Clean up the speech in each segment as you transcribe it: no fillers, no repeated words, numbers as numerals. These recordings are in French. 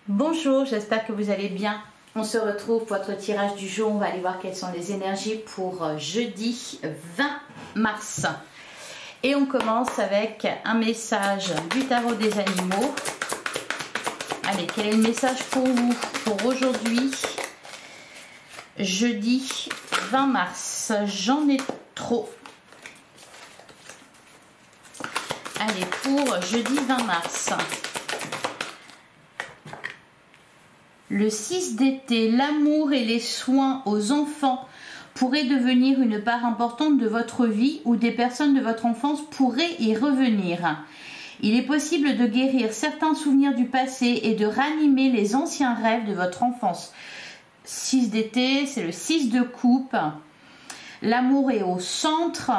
Bonjour, j'espère que vous allez bien. On se retrouve pour votre tirage du jour. On va aller voir quelles sont les énergies pour jeudi 20 mars. Et on commence avec un message du tarot des animaux. Allez, quel est le message pour vous pour aujourd'hui, jeudi 20 mars? J'en ai trop. Allez, pour jeudi 20 mars. Le 6 d'été, l'amour et les soins aux enfants pourraient devenir une part importante de votre vie ou des personnes de votre enfance pourraient y revenir. Il est possible de guérir certains souvenirs du passé et de ranimer les anciens rêves de votre enfance. 6 d'été, c'est le 6 de coupe. L'amour est au centre.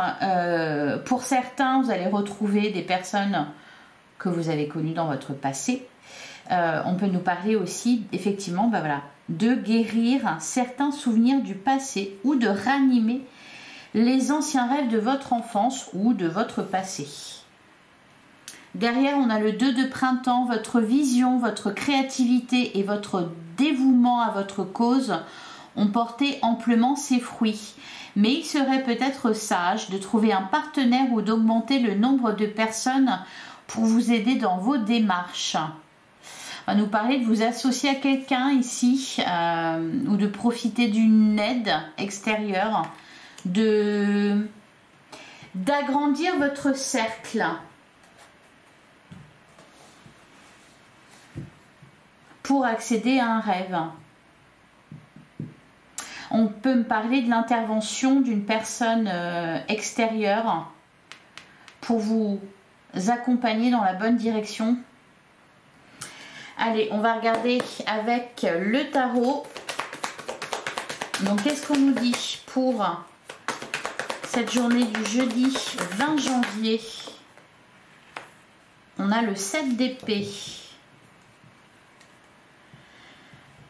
Pour certains, vous allez retrouver des personnes que vous avez connues dans votre passé. On peut nous parler aussi, effectivement, de guérir certains souvenirs du passé ou de ranimer les anciens rêves de votre enfance ou de votre passé. Derrière, on a le 2 de printemps. Votre vision, votre créativité et votre dévouement à votre cause ont porté amplement ses fruits. Mais il serait peut-être sage de trouver un partenaire ou d'augmenter le nombre de personnes pour vous aider dans vos démarches. On va nous parler de vous associer à quelqu'un ici ou de profiter d'une aide extérieure, d'agrandir votre cercle pour accéder à un rêve. On peut me parler de l'intervention d'une personne extérieure pour vous accompagner dans la bonne direction. Allez, on va regarder avec le tarot. Donc, qu'est-ce qu'on nous dit pour cette journée du jeudi 20 janvier? On a le 7 d'épée.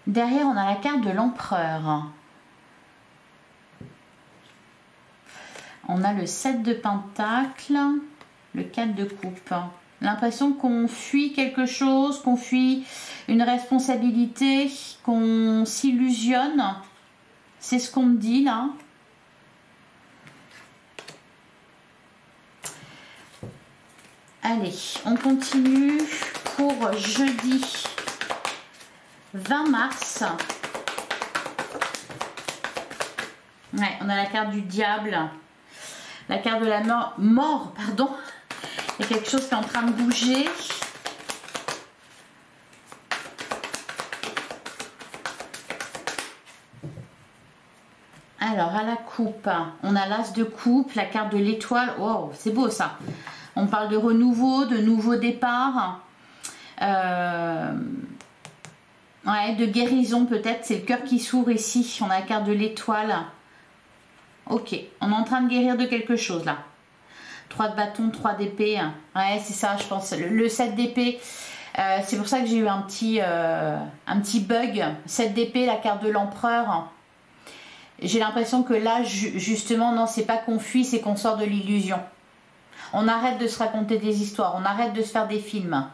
Derrière, on a la carte de l'empereur. On a le 7 de pentacle, le 4 de coupe. L'impression qu'on fuit quelque chose, qu'on fuit une responsabilité, qu'on s'illusionne. C'est ce qu'on me dit là. Allez, on continue pour jeudi 20 mars. Ouais, on a la carte du diable. La carte de la mort, pardon. Il y a quelque chose qui est en train de bouger. Alors, à la coupe, on a l'as de coupe, la carte de l'étoile. Wow, c'est beau ça. On parle de renouveau, de nouveau départ. Ouais, de guérison peut-être. C'est le cœur qui s'ouvre ici. On a la carte de l'étoile. Ok, on est en train de guérir de quelque chose là. 3 de bâton, 3 d'épée. Ouais, c'est ça, je pense. Le 7 d'épée, c'est pour ça que j'ai eu un petit bug. 7 d'épée, la carte de l'empereur. J'ai l'impression que là, justement, non, c'est pas qu'on fuit, c'est qu'on sort de l'illusion. On arrête de se raconter des histoires, on arrête de se faire des films.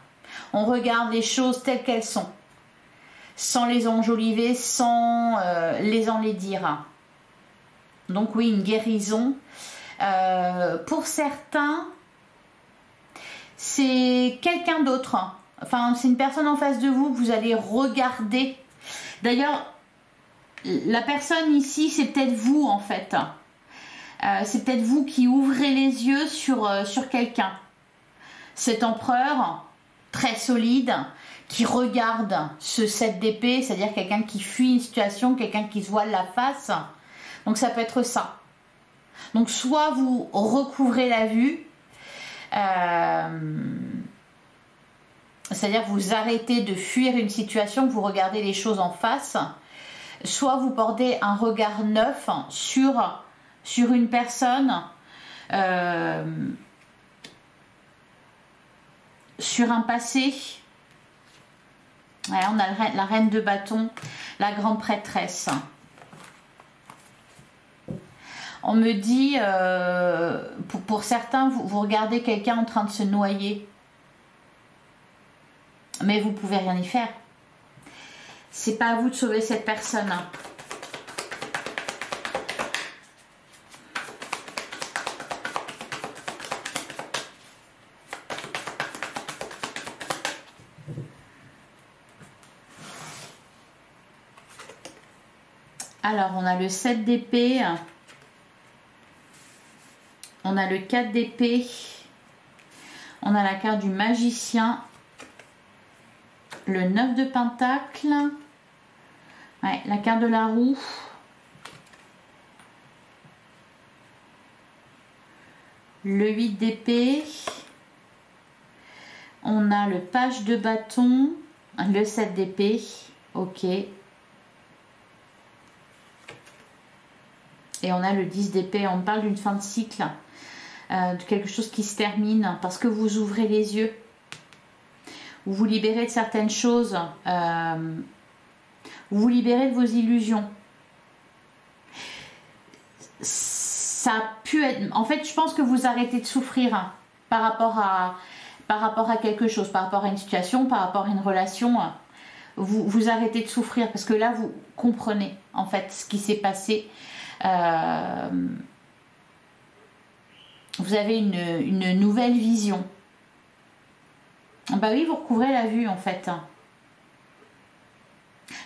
On regarde les choses telles qu'elles sont. Sans les enjoliver, sans les enlaidir. Donc oui, une guérison. Pour certains, c'est quelqu'un d'autre. Enfin, c'est une personne en face de vous que vous allez regarder. D'ailleurs, la personne ici, c'est peut-être vous en fait. C'est peut-être vous qui ouvrez les yeux sur quelqu'un. Cet empereur, très solide, qui regarde ce 7 d'épée, c'est-à-dire quelqu'un qui fuit une situation, quelqu'un qui se voile la face. Donc ça peut être ça. Donc soit vous recouvrez la vue, c'est-à-dire vous arrêtez de fuir une situation, vous regardez les choses en face, soit vous portez un regard neuf sur une personne, sur un passé. Ouais, on a la reine de bâton, la grande prêtresse. On me dit, pour certains, vous regardez quelqu'un en train de se noyer. Mais vous pouvez rien y faire. C'est pas à vous de sauver cette personne. Alors, on a le 7 d'épée. On a le 4 d'épée. On a la carte du magicien. Le 9 de pentacle. Ouais, la carte de la roue. Le 8 d'épée. On a le page de bâton. Le 7 d'épée. Ok. Et on a le 10 d'épée. On parle d'une fin de cycle. De quelque chose qui se termine. Parce que vous ouvrez les yeux. Vous vous libérez de certaines choses. Vous vous libérez de vos illusions. Ça a pu être... En fait, je pense que vous arrêtez de souffrir hein, par rapport à quelque chose, par rapport à une situation, par rapport à une relation. Vous arrêtez de souffrir parce que là, vous comprenez en fait ce qui s'est passé. Vous avez une nouvelle vision. Bah oui, vous recouvrez la vue en fait.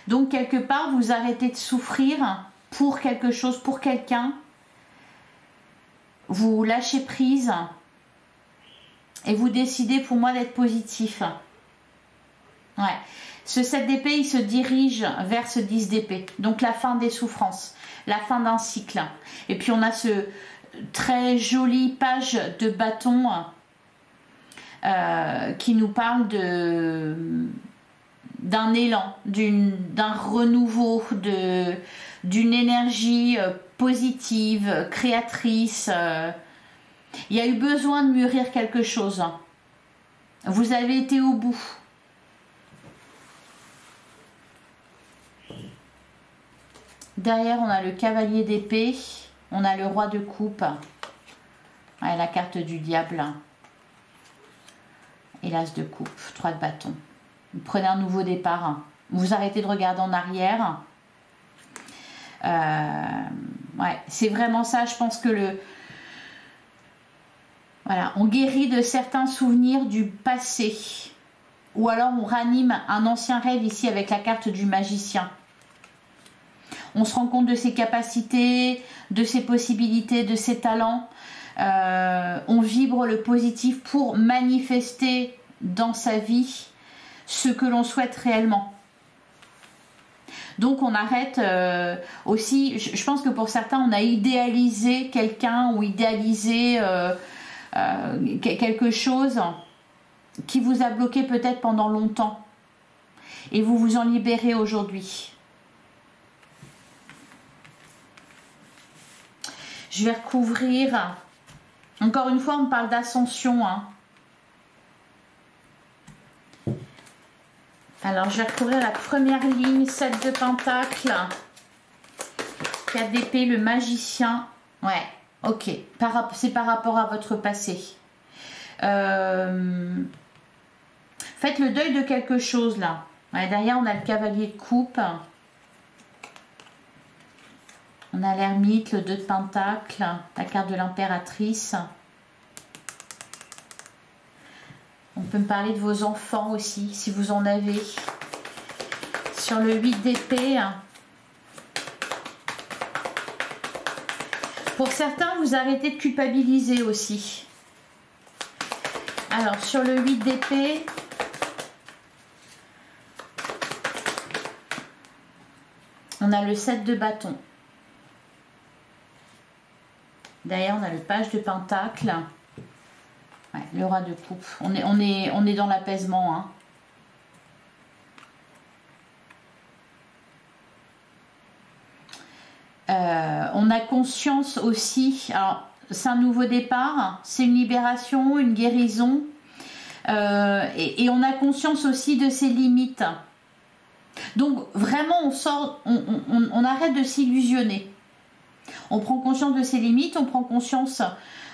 Donc quelque part, vous arrêtez de souffrir pour quelque chose, pour quelqu'un. Vous lâchez prise et vous décidez pour moi d'être positif. Ouais. Ce 7 d'épée, il se dirige vers ce 10 d'épée. Donc la fin des souffrances, la fin d'un cycle. Et puis on a ce très joli page de bâton qui nous parle d'un élan, d'un renouveau, d'une énergie positive, créatrice. Il y a eu besoin de mûrir quelque chose. Vous avez été au bout. Derrière, on a le cavalier d'épée. On a le roi de coupe. Ouais, la carte du diable. Et l'as de coupe. 3 de bâton. Vous prenez un nouveau départ. Vous arrêtez de regarder en arrière. Ouais, c'est vraiment ça. Je pense que voilà, on guérit de certains souvenirs du passé. Ou alors on ranime un ancien rêve ici avec la carte du magicien. On se rend compte de ses capacités, de ses possibilités, de ses talents. On vibre le positif pour manifester dans sa vie ce que l'on souhaite réellement. Donc on arrête aussi, je pense que pour certains on a idéalisé quelqu'un ou idéalisé quelque chose qui vous a bloqué peut-être pendant longtemps et vous vous en libérez aujourd'hui. Je vais recouvrir, encore une fois on parle d'ascension hein. Alors je vais recouvrir la première ligne, 7 de pentacle, 4 d'épée, le magicien. Ouais, ok, c'est par rapport à votre passé. Faites le deuil de quelque chose là. Ouais, derrière on a le cavalier de coupe. On a l'ermite, le 2 de pentacle, la carte de l'impératrice. On peut me parler de vos enfants aussi, si vous en avez. Sur le 8 d'épée. Pour certains, vous arrêtez de culpabiliser aussi. Alors, sur le 8 d'épée, on a le 7 de bâton. Derrière, on a le page de pentacle. Ouais, le roi de coupe. On est dans l'apaisement. Hein. On a conscience aussi. Alors, c'est un nouveau départ. C'est une libération, une guérison. Et on a conscience aussi de ses limites. Donc, vraiment, on arrête de s'illusionner. On prend conscience de ses limites, on prend conscience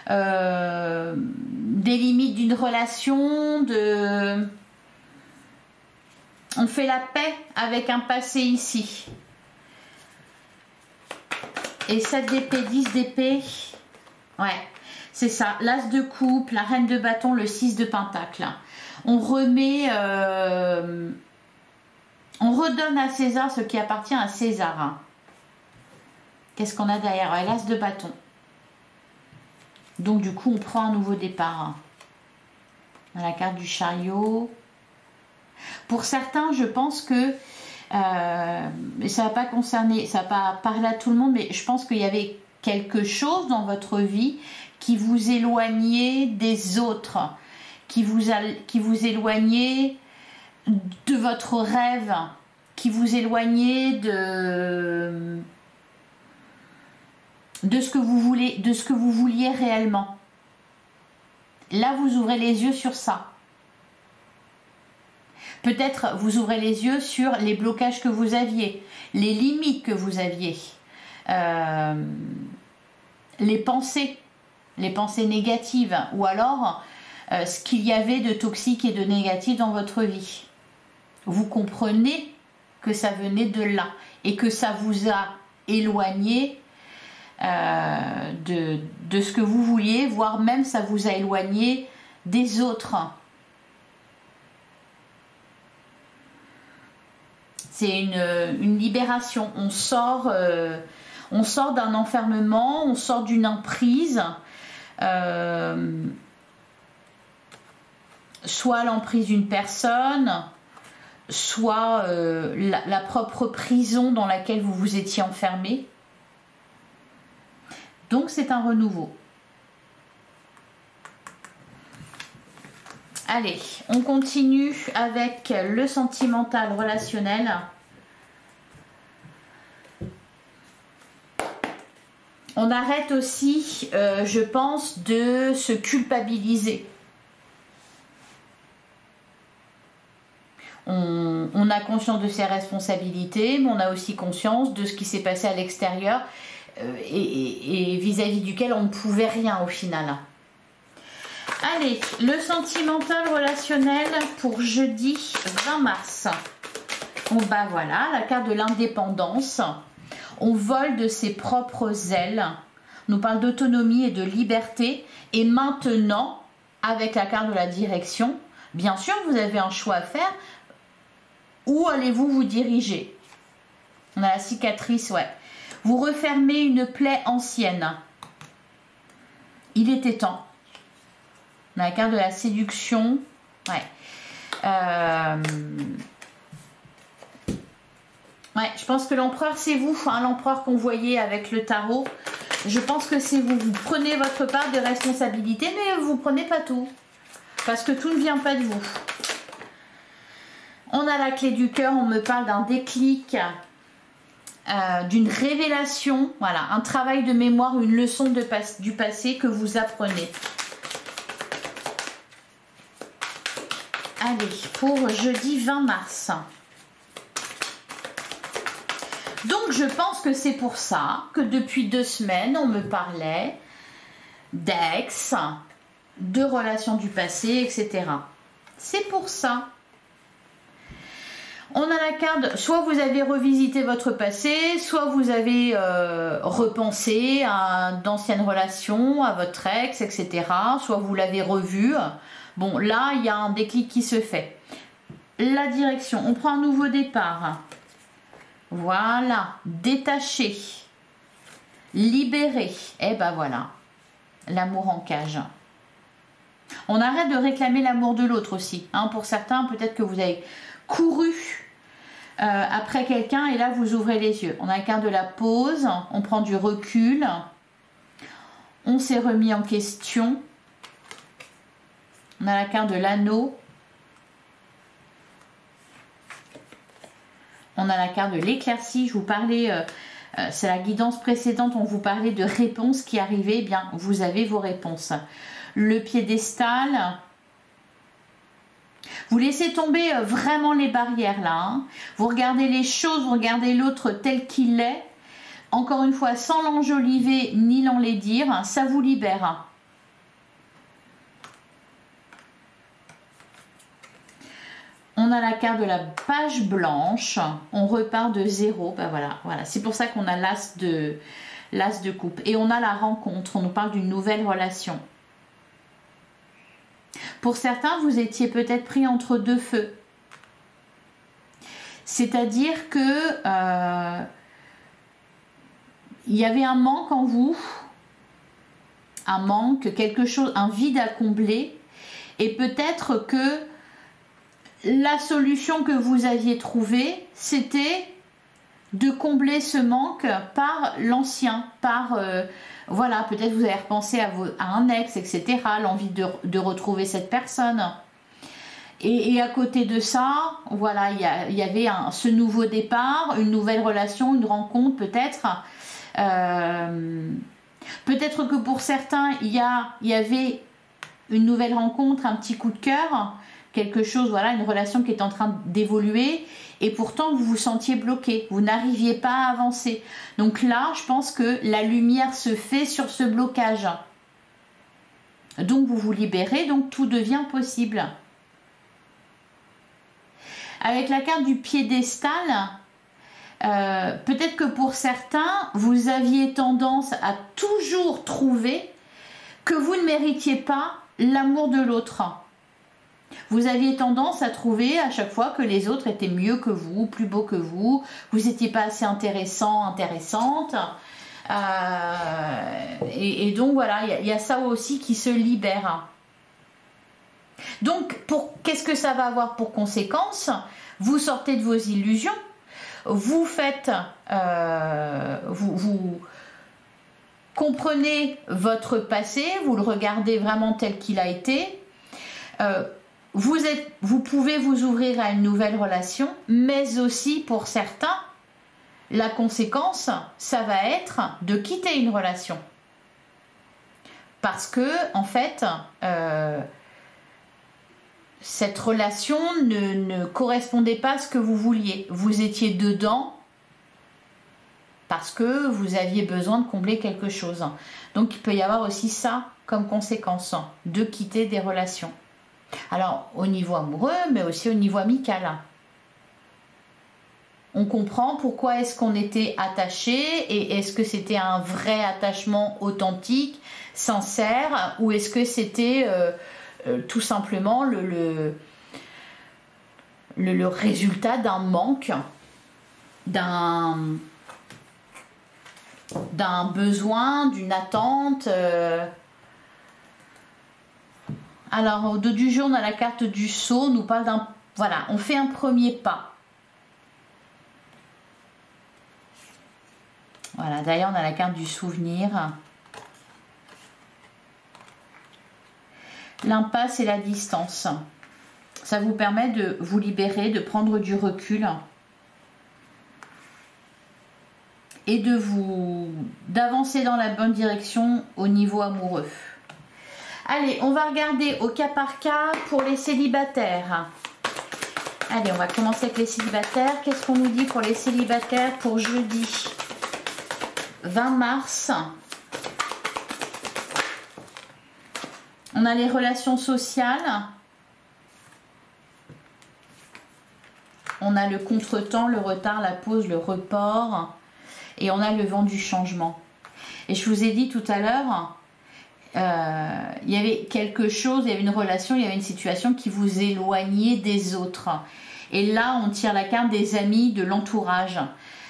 des limites d'une relation, On fait la paix avec un passé ici. Et 7 d'épée, 10 d'épée. Ouais, c'est ça. L'as de coupe, la reine de bâton, le 6 de pentacle. On remet... on redonne à César ce qui appartient à César. Qu'est-ce qu'on a derrière? Ouais, l'as de bâton. Donc du coup, on prend un nouveau départ. On a la carte du chariot. Pour certains, je pense que ça va pas concerner, ça va pas parler à tout le monde, mais je pense qu'il y avait quelque chose dans votre vie qui vous éloignait des autres, qui vous éloignait de votre rêve, qui vous éloignait de ce que vous voulez, de ce que vous vouliez réellement. Là, vous ouvrez les yeux sur ça. Peut-être vous ouvrez les yeux sur les blocages que vous aviez, les limites que vous aviez, les pensées négatives, ou alors ce qu'il y avait de toxique et de négatif dans votre vie. Vous comprenez que ça venait de là et que ça vous a éloigné de ce que vous vouliez, voire même ça vous a éloigné des autres. C'est une libération. On sort d'un enfermement, on sort d'une emprise, soit l'emprise d'une personne, soit la propre prison dans laquelle vous vous étiez enfermé. Donc c'est un renouveau. Allez, on continue avec le sentimental relationnel. On arrête aussi, je pense, de se culpabiliser. On a conscience de ses responsabilités, mais on a aussi conscience de ce qui s'est passé à l'extérieur et vis-à-vis duquel on ne pouvait rien au final. Allez, le sentimental relationnel pour jeudi 20 mars. Bon bah voilà, la carte de l'indépendance. On vole de ses propres ailes. On nous parle d'autonomie et de liberté. Et maintenant, avec la carte de la direction, bien sûr, vous avez un choix à faire. Où allez-vous vous diriger? On a la cicatrice, ouais. Vous refermez une plaie ancienne. Il était temps. On a la carte de la séduction. Ouais. Ouais, je pense que l'empereur, c'est vous. Hein, l'empereur qu'on voyait avec le tarot. Je pense que c'est vous. Vous prenez votre part de responsabilité, mais vous ne prenez pas tout. Parce que tout ne vient pas de vous. On a la clé du cœur. On me parle d'un déclic, d'une révélation. Voilà, un travail de mémoire, une leçon du passé que vous apprenez. Allez, pour jeudi 20 mars. Donc, je pense que c'est pour ça que depuis 2 semaines, on me parlait d'ex, de relations du passé, etc. C'est pour ça. On a la carte, soit vous avez revisité votre passé, soit vous avez repensé à d'anciennes relations, à votre ex, etc. Soit vous l'avez revu. Bon, là, il y a un déclic qui se fait. La direction, on prend un nouveau départ. Voilà, détaché, libéré. Et ben voilà, l'amour en cage. On arrête de réclamer l'amour de l'autre aussi. Hein, pour certains, peut-être que vous avez couru après quelqu'un et là, vous ouvrez les yeux. On a la carte de la pause, on prend du recul. On s'est remis en question. On a la carte de l'anneau. On a la carte de l'éclaircie. Je vous parlais, c'est la guidance précédente, on vous parlait de réponses qui arrivaient. Eh bien, vous avez vos réponses. Le piédestal. Vous laissez tomber vraiment les barrières là. Hein. Vous regardez les choses, vous regardez l'autre tel qu'il est. Encore une fois, sans l'enjoliver ni l'enlaidir. Ça vous libère. On a la carte de la page blanche. On repart de zéro. Ben voilà, voilà. C'est pour ça qu'on a l'as de coupe. Et on a la rencontre. On nous parle d'une nouvelle relation. Pour certains, vous étiez peut-être pris entre deux feux. C'est-à-dire que il y avait un manque en vous. Un manque, quelque chose, un vide à combler. Et peut-être que la solution que vous aviez trouvée, c'était de combler ce manque par l'ancien, par, voilà, peut-être vous avez repensé à un ex, etc., l'envie de retrouver cette personne. Et à côté de ça, voilà, il y avait ce nouveau départ, une nouvelle relation, une rencontre peut-être. Peut-être que pour certains, il y avait une nouvelle rencontre, un petit coup de cœur, quelque chose, voilà, une relation qui est en train d'évoluer, et pourtant vous vous sentiez bloqué, vous n'arriviez pas à avancer. Donc là, je pense que la lumière se fait sur ce blocage. Donc vous vous libérez, donc tout devient possible. Avec la carte du piédestal, peut-être que pour certains, vous aviez tendance à toujours trouver que vous ne méritiez pas l'amour de l'autre. Vous aviez tendance à trouver à chaque fois que les autres étaient mieux que vous, plus beaux que vous n'étiez pas assez intéressant, intéressante. Et donc voilà, il y a ça aussi qui se libère. Donc, qu'est-ce que ça va avoir pour conséquence? Vous sortez de vos illusions, vous faites, vous comprenez votre passé, vous le regardez vraiment tel qu'il a été. Vous pouvez vous ouvrir à une nouvelle relation, mais aussi pour certains, la conséquence, ça va être de quitter une relation. Parce que, en fait, cette relation ne correspondait pas à ce que vous vouliez. Vous étiez dedans parce que vous aviez besoin de combler quelque chose. Donc, il peut y avoir aussi ça comme conséquence, de quitter des relations. Alors, au niveau amoureux, mais aussi au niveau amical. On comprend pourquoi est-ce qu'on était attaché et est-ce que c'était un vrai attachement authentique, sincère, ou est-ce que c'était tout simplement le résultat d'un manque, d'un besoin, d'une attente. Alors, au dos du jeu, on a la carte du sceau, on nous parle d'un... Voilà, on fait un premier pas. Voilà, d'ailleurs, on a la carte du souvenir. L'impasse et la distance. Ça vous permet de vous libérer, de prendre du recul et d'avancer dans la bonne direction au niveau amoureux. Allez, on va regarder au cas par cas pour les célibataires. Allez, on va commencer avec les célibataires. Qu'est-ce qu'on nous dit pour les célibataires pour jeudi 20 mars? On a les relations sociales. On a le contretemps, le retard, la pause, le report. Et on a le vent du changement. Et je vous ai dit tout à l'heure, il y avait quelque chose, il y avait une relation, il y avait une situation qui vous éloignait des autres. Et là, on tire la carte des amis, de l'entourage.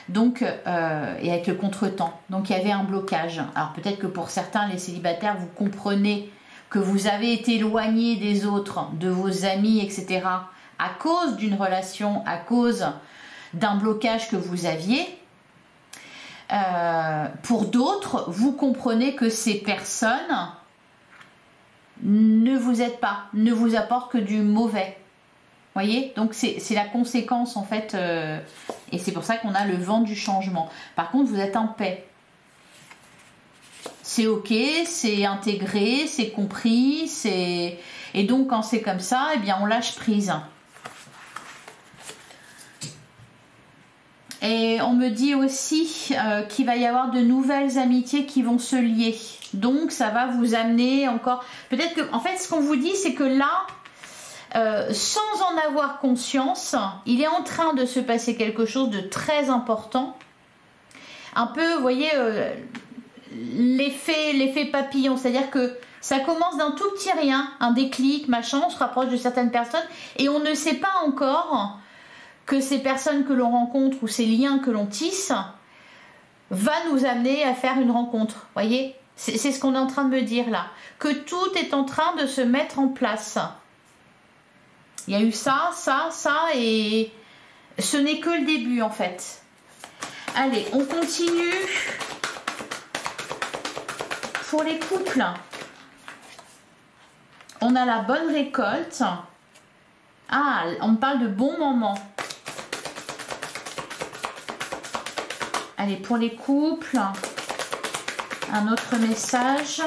Donc, et avec le contretemps. Donc, il y avait un blocage. Alors, peut-être que pour certains, les célibataires, vous comprenez que vous avez été éloigné des autres, de vos amis, etc. à cause d'une relation, à cause d'un blocage que vous aviez. Pour d'autres, vous comprenez que ces personnes ne vous aident pas, ne vous apportent que du mauvais. Voyez, donc c'est la conséquence en fait, et c'est pour ça qu'on a le vent du changement. Par contre, vous êtes en paix. C'est ok, c'est intégré, c'est compris, et donc quand c'est comme ça, eh bien on lâche prise. Et on me dit aussi qu'il va y avoir de nouvelles amitiés qui vont se lier. Donc ça va vous amener encore... Peut-être que, en fait, ce qu'on vous dit, c'est que là, sans en avoir conscience, il est en train de se passer quelque chose de très important. Un peu, vous voyez, l'effet papillon, c'est-à-dire que ça commence d'un tout petit rien, un déclic, machin, on se rapproche de certaines personnes et on ne sait pas encore que ces personnes que l'on rencontre ou ces liens que l'on tisse va nous amener à faire une rencontre. Voyez, c'est ce qu'on est en train de me dire là, que tout est en train de se mettre en place. Il y a eu ça, ça, ça et ce n'est que le début en fait. Allez, on continue pour les couples. On a la bonne récolte. Ah, on parle de bons moments. Allez, pour les couples, un autre message.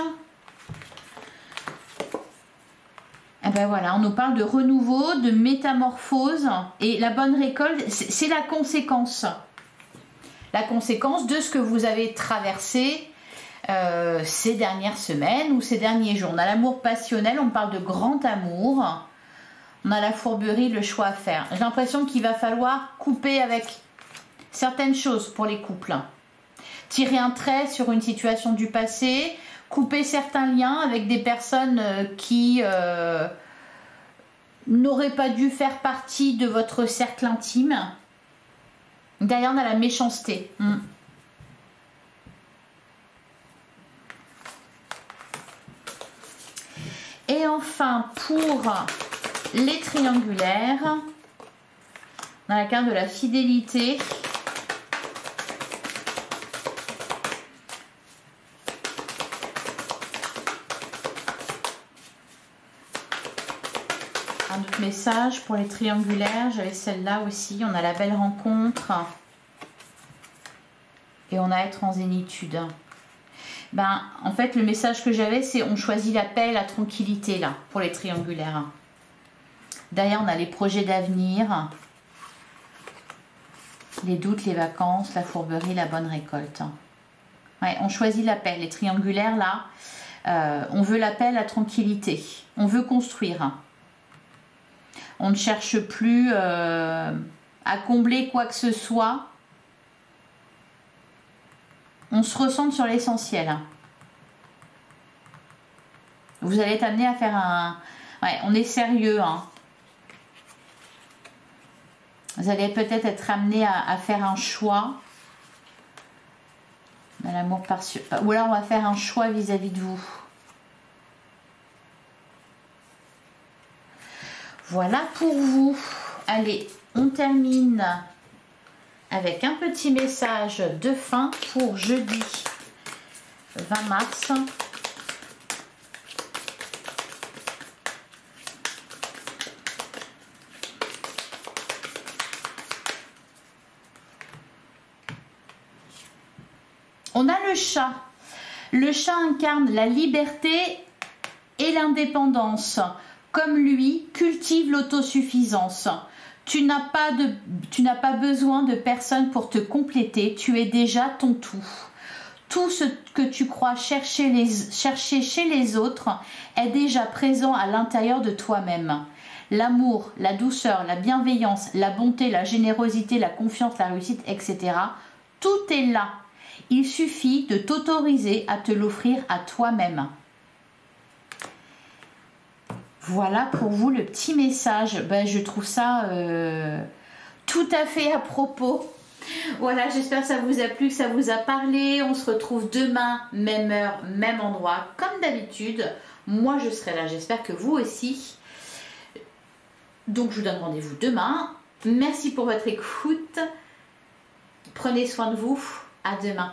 Et ben voilà, on nous parle de renouveau, de métamorphose. Et la bonne récolte, c'est la conséquence. La conséquence de ce que vous avez traversé ces dernières semaines ou ces derniers jours. On a l'amour passionnel, on parle de grand amour. On a la fourberie, le choix à faire. J'ai l'impression qu'il va falloir couper avec certaines choses pour les couples. Tirer un trait sur une situation du passé, couper certains liens avec des personnes qui n'auraient pas dû faire partie de votre cercle intime. Derrière, on a la méchanceté. Et enfin, pour les triangulaires, on a la carte de la fidélité. Un autre message pour les triangulaires, j'avais celle-là aussi. On a la belle rencontre. Et on a être en zénitude. Ben, en fait, le message que j'avais, c'est on choisit la paix, la tranquillité, là, pour les triangulaires. Derrière, on a les projets d'avenir, les doutes, les vacances, la fourberie, la bonne récolte. Ouais, on choisit la paix. Les triangulaires, là, on veut la paix, la tranquillité. On veut construire. On ne cherche plus à combler quoi que ce soit. On se recentre sur l'essentiel. Vous allez être amené à faire un... Ouais, on est sérieux. Hein. Vous allez peut-être être amené à faire un choix. Dans l'amour partiel. Ou alors on va faire un choix vis-à-vis de vous. Voilà pour vous. Allez, on termine avec un petit message de fin pour jeudi 20 mars. On a le chat. Le chat incarne la liberté et l'indépendance. Comme lui, cultive l'autosuffisance. Tu n'as pas besoin de personne pour te compléter. Tu es déjà ton tout. Tout ce que tu crois chercher chez les autres est déjà présent à l'intérieur de toi-même. L'amour, la douceur, la bienveillance, la bonté, la générosité, la confiance, la réussite, etc. Tout est là. Il suffit de t'autoriser à te l'offrir à toi-même. Voilà pour vous le petit message. Ben, je trouve ça tout à fait à propos. Voilà, j'espère que ça vous a plu, que ça vous a parlé. On se retrouve demain, même heure, même endroit, comme d'habitude. Moi, je serai là. J'espère que vous aussi. Donc, je vous donne rendez-vous demain. Merci pour votre écoute. Prenez soin de vous. À demain.